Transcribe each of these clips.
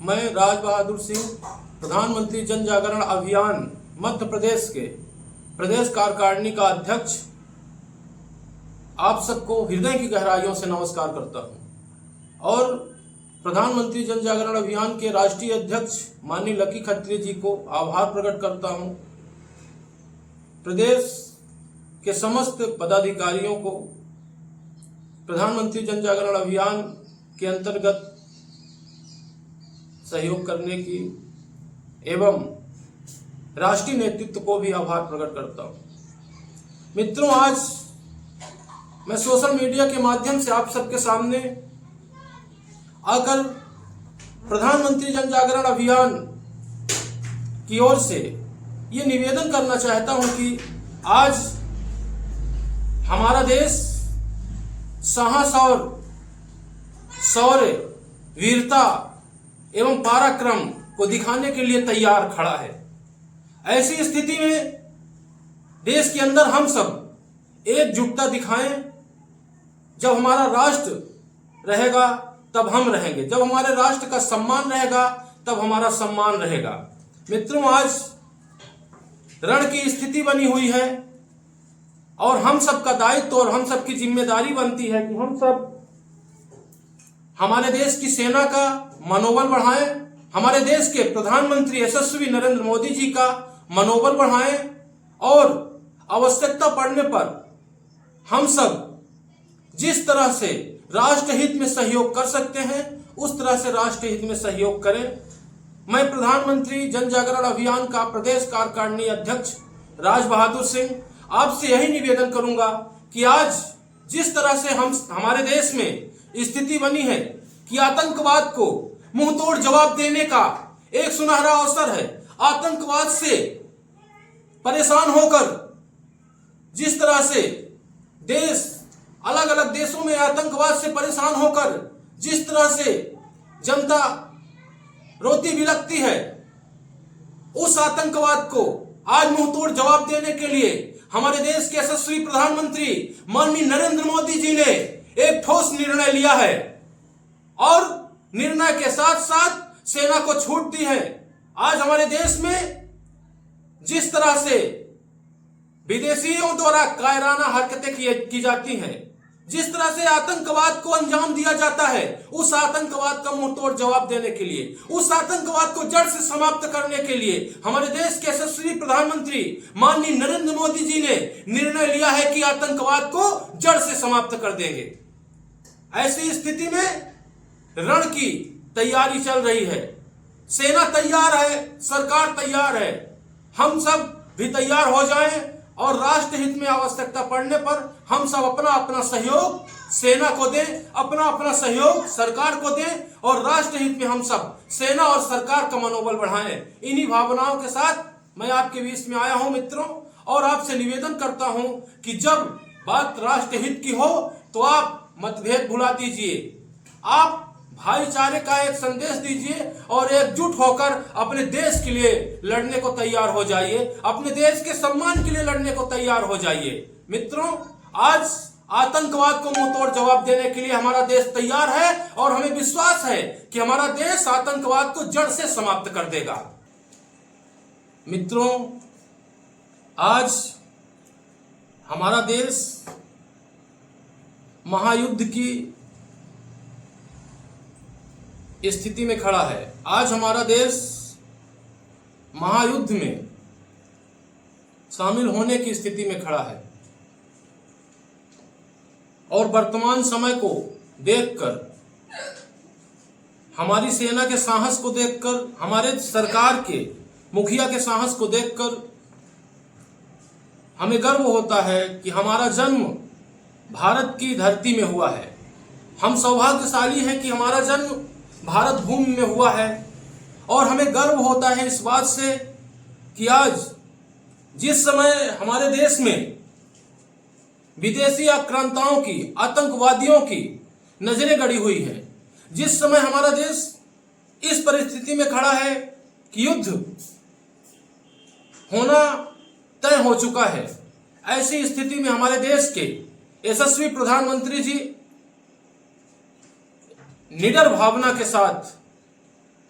मैं राज बहादुर सिंह, प्रधानमंत्री जन जागरण अभियान मध्य प्रदेश के प्रदेश कार्यकारिणी का अध्यक्ष, आप सबको हृदय की गहराइयों से नमस्कार करता हूं और प्रधानमंत्री जन जागरण अभियान के राष्ट्रीय अध्यक्ष माननीय लकी खत्री जी को आभार प्रकट करता हूं। प्रदेश के समस्त पदाधिकारियों को प्रधानमंत्री जन जागरण अभियान के अंतर्गत सहयोग करने की एवं राष्ट्रीय नेतृत्व को भी आभार प्रकट करता हूं। मित्रों, आज मैं सोशल मीडिया के माध्यम से आप सबके सामने आकर प्रधानमंत्री जन जागरण अभियान की ओर से ये निवेदन करना चाहता हूं कि आज हमारा देश साहस और शौर्य, वीरता एवं पराक्रम को दिखाने के लिए तैयार खड़ा है। ऐसी स्थिति में देश के अंदर हम सब एकजुटता दिखाएं। जब हमारा राष्ट्र रहेगा तब हम रहेंगे, जब हमारे राष्ट्र का सम्मान रहेगा तब हमारा सम्मान रहेगा। मित्रों, आज रण की स्थिति बनी हुई है और हम सबका दायित्व और हम सबकी जिम्मेदारी बनती है कि हम सब हमारे देश की सेना का मनोबल बढ़ाएं, हमारे देश के प्रधानमंत्री यशस्वी नरेंद्र मोदी जी का मनोबल बढ़ाएं और आवश्यकता पड़ने पर हम सब जिस तरह से राष्ट्रहित में सहयोग कर सकते हैं उस तरह से राष्ट्रहित में सहयोग करें। मैं प्रधानमंत्री जन जागरण अभियान का प्रदेश कार्यकारिणी अध्यक्ष राज बहादुर सिंह आपसे यही निवेदन करूंगा कि आज जिस तरह से हमारे देश में स्थिति बनी है कि आतंकवाद को मुंहतोड़ जवाब देने का एक सुनहरा अवसर है। आतंकवाद से परेशान होकर जिस तरह से देश अलग अलग देशों में आतंकवाद से परेशान होकर जिस तरह से जनता रोती बिलखती है, उस आतंकवाद को आज मुंहतोड़ जवाब देने के लिए हमारे देश के यशस्वी प्रधानमंत्री माननीय नरेंद्र मोदी जी ने एक ठोस निर्णय लिया है और निर्णय के साथ साथ सेना को छूट दी है। आज हमारे देश में जिस तरह से विदेशियों द्वारा कायराना हरकतें की जाती हैं, जिस तरह से आतंकवाद को अंजाम दिया जाता है, उस आतंकवाद का मुंहतोड़ जवाब देने के लिए, उस आतंकवाद को जड़ से समाप्त करने के लिए हमारे देश के यशस्वी प्रधानमंत्री माननीय नरेंद्र मोदी जी ने निर्णय लिया है कि आतंकवाद को जड़ से समाप्त कर देंगे। ऐसी स्थिति में रण की तैयारी चल रही है, सेना तैयार है, सरकार तैयार है। हम सब भी तैयार हो जाएं और राष्ट्रहित में आवश्यकता पड़ने पर हम सब अपना अपना सहयोग सेना को दें, अपना अपना सहयोग सरकार को दें और राष्ट्रहित में हम सब सेना और सरकार का मनोबल बढ़ाएं। इन्हीं भावनाओं के साथ मैं आपके बीच में आया हूं मित्रों, और आपसे निवेदन करता हूं कि जब बात राष्ट्रहित की हो तो आप मतभेद भुला दीजिए, आप भाईचारे का एक संदेश दीजिए और एकजुट होकर अपने देश के लिए लड़ने को तैयार हो जाइए, अपने देश के सम्मान के लिए लड़ने को तैयार हो जाइए। मित्रों, आज आतंकवाद को मुंहतोड़ जवाब देने के लिए हमारा देश तैयार है और हमें विश्वास है कि हमारा देश आतंकवाद को जड़ से समाप्त कर देगा। मित्रों, आज हमारा देश महायुद्ध की स्थिति में खड़ा है। आज हमारा देश महायुद्ध में शामिल होने की स्थिति में खड़ा है और वर्तमान समय को देखकर, हमारी सेना के साहस को देखकर, हमारे सरकार के मुखिया के साहस को देखकर हमें गर्व होता है कि हमारा जन्म भारत की धरती में हुआ है। हम सौभाग्यशाली हैं कि हमारा जन्म भारत भूमि में हुआ है और हमें गर्व होता है इस बात से कि आज जिस समय हमारे देश में विदेशी आक्रांताओं की, आतंकवादियों की नजरें गड़ी हुई है, जिस समय हमारा देश इस परिस्थिति में खड़ा है कि युद्ध होना तय हो चुका है, ऐसी स्थिति में हमारे देश के यशस्वी प्रधानमंत्री जी निडर भावना के साथ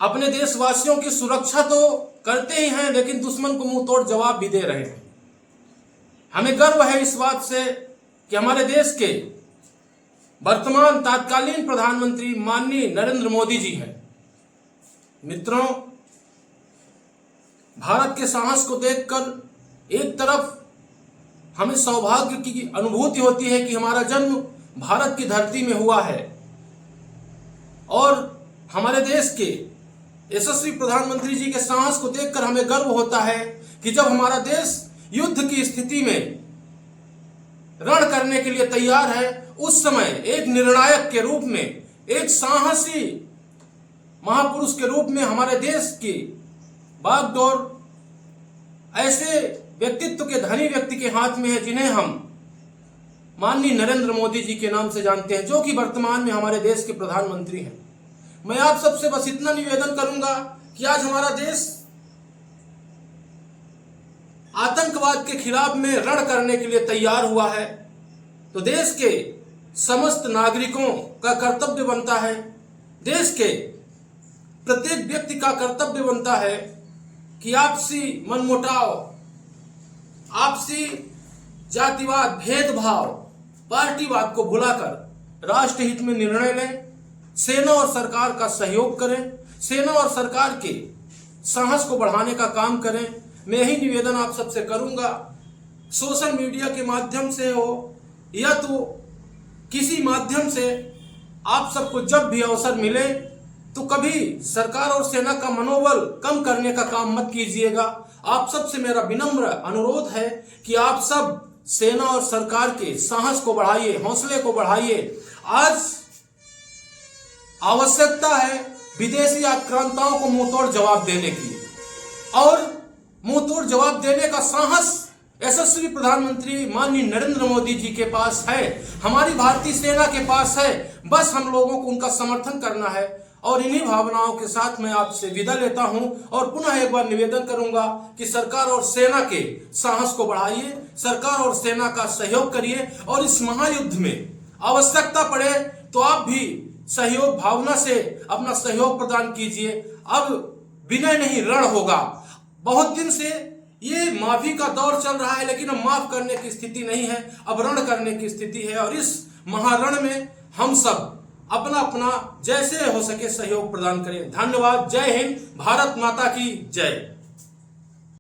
अपने देशवासियों की सुरक्षा तो करते ही हैं, लेकिन दुश्मन को मुंह तोड़ जवाब भी दे रहे हैं। हमें गर्व है इस बात से कि हमारे देश के वर्तमान तत्कालीन प्रधानमंत्री माननीय नरेंद्र मोदी जी हैं। मित्रों, भारत के साहस को देखकर एक तरफ हमें सौभाग्य की अनुभूति होती है कि हमारा जन्म भारत की धरती में हुआ है, और हमारे देश के यशस्वी प्रधानमंत्री जी के साहस को देखकर हमें गर्व होता है कि जब हमारा देश युद्ध की स्थिति में रण करने के लिए तैयार है, उस समय एक निर्णायक के रूप में, एक साहसी महापुरुष के रूप में हमारे देश की बागडोर ऐसे व्यक्तित्व के धनी व्यक्ति के हाथ में है जिन्हें हम माननीय नरेंद्र मोदी जी के नाम से जानते हैं, जो कि वर्तमान में हमारे देश के प्रधानमंत्री हैं। मैं आप सबसे बस इतना निवेदन करूंगा कि आज हमारा देश आतंकवाद के खिलाफ में रण करने के लिए तैयार हुआ है, तो देश के समस्त नागरिकों का कर्तव्य बनता है, देश के प्रत्येक व्यक्ति का कर्तव्य बनता है कि आपसी मनमुटाव, आपसी जातिवाद, भेदभाव, पार्टीवाद को भुलाकर राष्ट्रहित में निर्णय लें, सेना और सरकार का सहयोग करें, सेना और सरकार के साहस को बढ़ाने का काम करें। मैं यही निवेदन आप सबसे करूंगा, सोशल मीडिया के माध्यम से हो या तो किसी माध्यम से, आप सबको जब भी अवसर मिले तो कभी सरकार और सेना का मनोबल कम करने का काम मत कीजिएगा। आप सबसे मेरा विनम्र अनुरोध है कि आप सब सेना और सरकार के साहस को बढ़ाइए, हौसले को बढ़ाइए। आज आवश्यकता है विदेशी आक्रांताओं को मुंहतोड़ जवाब देने की, और मुंहतोड़ जवाब देने का साहस यशस्वी प्रधानमंत्री माननीय नरेंद्र मोदी जी के पास है, हमारी भारतीय सेना के पास है। बस हम लोगों को उनका समर्थन करना है, और इन्हीं भावनाओं के साथ मैं आपसे विदा लेता हूं, और पुनः एक बार निवेदन करूंगा कि सरकार और सेना के साहस को बढ़ाइए, सरकार और सेना का सहयोग करिए, और इस महायुद्ध में आवश्यकता पड़े तो आप भी सहयोग भावना से अपना सहयोग प्रदान कीजिए। अब विनय नहीं, रण होगा। बहुत दिन से ये माफी का दौर चल रहा है, लेकिन अब माफ करने की स्थिति नहीं है, अब रण करने की स्थिति है, और इस महारण में हम सब अपना अपना जैसे हो सके सहयोग प्रदान करें। धन्यवाद। जय हिंद। भारत माता की जय।